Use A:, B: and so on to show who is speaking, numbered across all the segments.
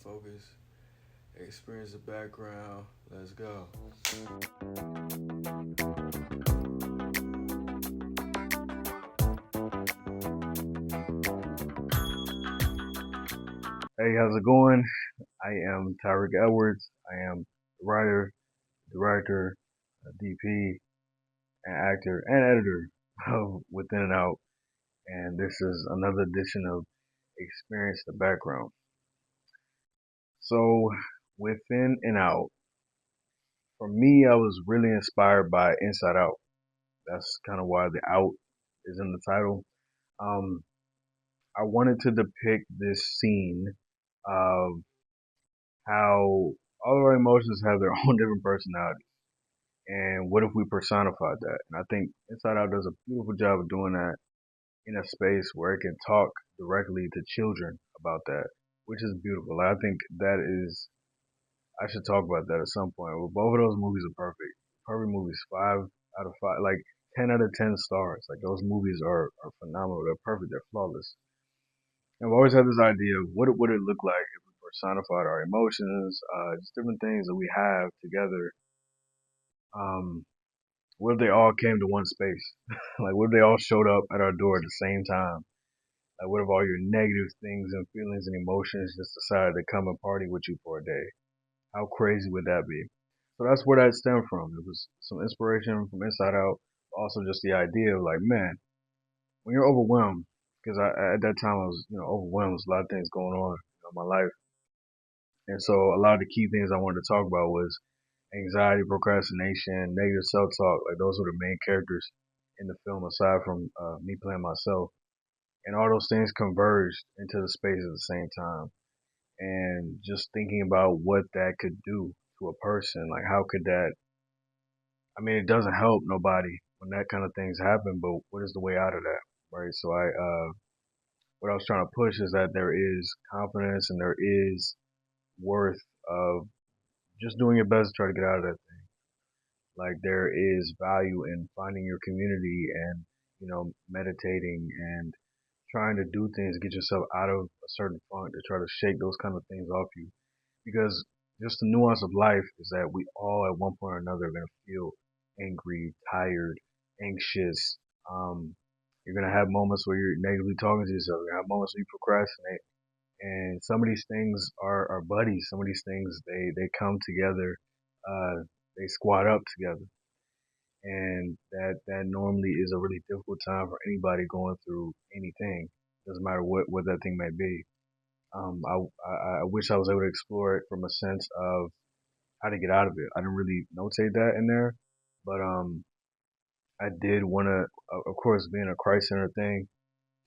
A: focus, experience the background. Let's go.
B: Hey, how's it going? I am Tyreek Edwards. I am the writer, director, DP, and actor and editor of Within and Out. And this is another edition of Experience the Background. So, Within and Out. For me, I was really inspired by Inside Out. That's kind of why the out is in the title. Um, I wanted to depict this scene of how all of our emotions have their own different personalities. And what if we personified that? And I think Inside Out does a beautiful job of doing that in a space where it can talk directly to children about that, which is beautiful. I think that is, I should talk about that at some point. Well, both of those movies are perfect. Perfect movies, 5 out of 5, like 10 out of 10 stars. Like those movies are phenomenal. They're perfect. They're flawless. And I've always had this idea of what it would it look like if we personified our emotions, just different things that we have together. Um, what if they all came to one space? Like, what if they all showed up at our door at the same time? Like, what if all your negative things and feelings and emotions just decided to come and party with you for a day? How crazy would that be? So that's where that stemmed from. It was some inspiration from Inside Out. Also, just the idea of like, man, when you're overwhelmed, because at that time I was, overwhelmed. There's a lot of things going on in my life, and so a lot of the key things I wanted to talk about was anxiety, procrastination, negative self-talk. Like those were the main characters in the film, aside from me playing myself. And all those things converged into the space at the same time. And just thinking about what that could do to a person, like how could that? I mean, it doesn't help nobody when that kind of things happen. But what is the way out of that, right? So what I was trying to push is that there is confidence and there is worth of just doing your best to try to get out of that. Like there is value in finding your community and, meditating and trying to do things, get yourself out of a certain funk to try to shake those kind of things off you. Because just the nuance of life is that we all at one point or another are going to feel angry, tired, anxious. Um, you're going to have moments where you're negatively talking to yourself. You're going to have moments where you procrastinate. And some of these things are buddies. Some of these things, they come together. They squat up together, and that normally is a really difficult time for anybody going through anything. Doesn't matter what that thing may be. I wish I was able to explore it from a sense of how to get out of it. I didn't really notate that in there, but I did want to, of course, being a Christ centered thing,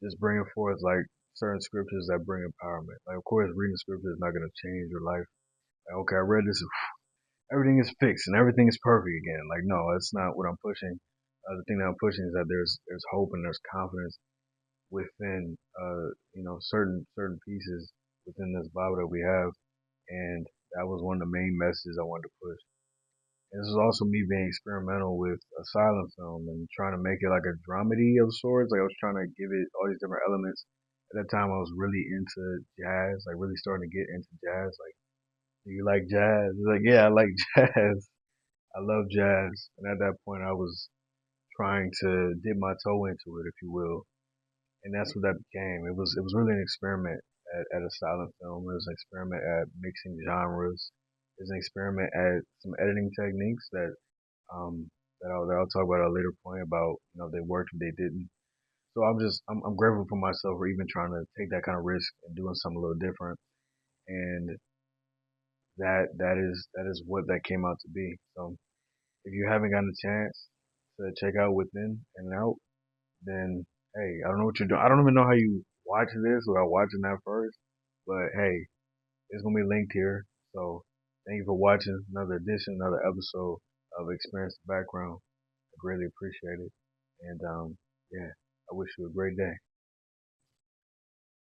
B: just bringing forth like certain scriptures that bring empowerment. Like, of course, reading scripture is not going to change your life. Like, okay, I read this, everything is fixed and everything is perfect again. Like, no, that's not what I'm pushing. The thing that I'm pushing is that there's hope and there's confidence within certain pieces within this Bible that we have, and that was one of the main messages I wanted to push. And this is also me being experimental with a silent film and trying to make it like a dramedy of sorts. Like I was trying to give it all these different elements. At that time, I was really into jazz, like really starting to get into jazz. Like, do you like jazz? He's like, yeah, I like jazz. I love jazz. And at that point, I was trying to dip my toe into it, if you will. And that's what that became. It was really an experiment at a silent film. It was an experiment at mixing genres. It was an experiment at some editing techniques that I'll talk about at a later point about they worked or they didn't. So I'm grateful for myself for even trying to take that kind of risk and doing something a little different. And that is what that came out to be. So if you haven't gotten a chance to check out Within and Out, then hey, I don't know what you're doing. I don't even know how you watch this without watching that first. But hey, it's gonna be linked here. So thank you for watching another edition, another episode of Experience the Background. I greatly appreciate it. And yeah, I wish you a great day.